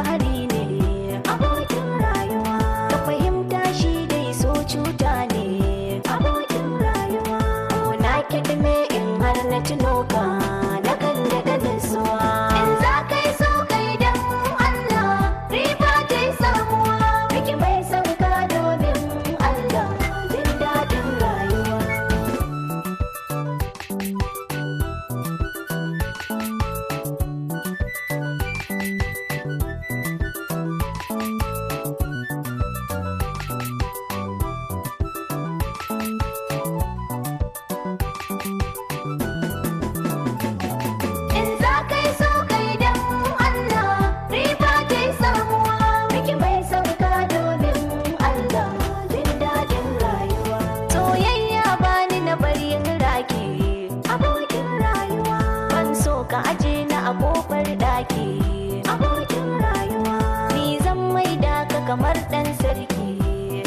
jari ne abokin rayuwa, ka fahimta shi dai so cuta ne abokin rayuwa. Na kiɗime in har na tuno ka na kan daɗa nutsuwa. In za ka yi so kai dan Allah riba ta yi samuwa, rike mai sauka domin Allah jin daɗin rayuwa. In za ka yi so kai dan Allah riba ta yi samuwa, rike mai sauka domin Allah jin daɗin rayuwa. Soyayya bani na bari yin raki abokin rayuwa, ban so ka aje na a kofar ɗaki abokin rayuwa. Ni zan maida ka kamar ɗan sarki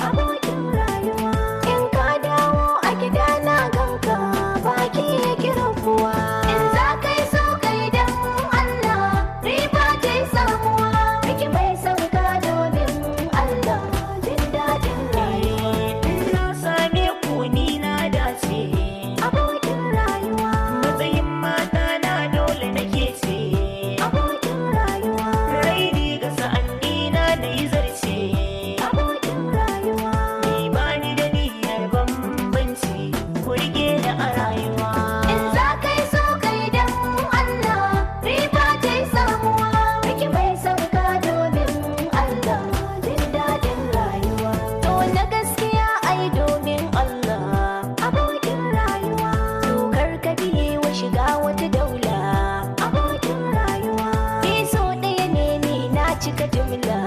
abokin rayuwa. In ka dawo a gida na ganka baki ya kiran kuwa. In za ka yi so kai dan Allah riba ta yi samuwa, rike mai sauka domin Allah jin daɗin rayuwa. Na same ku ni na dace, Abokin rayuwa, matsayin mata na dole nake ce, abokin rayuwa, raini ga sa'anni na yi zarce, abokin rayuwa. ni ba ni da niyyar bambanci, ku rike da a rayuwa. In za ka yi so kai dan Allah riba ta yi samuwa, rike mai sauka domin Allah jin daɗin rayuwa. To na gaskiya ai domin Allah abokin rayuwa, dokar ka biye wa shiga wata daula abokin rayuwa. Ni so ɗaya ne ni na cika jumla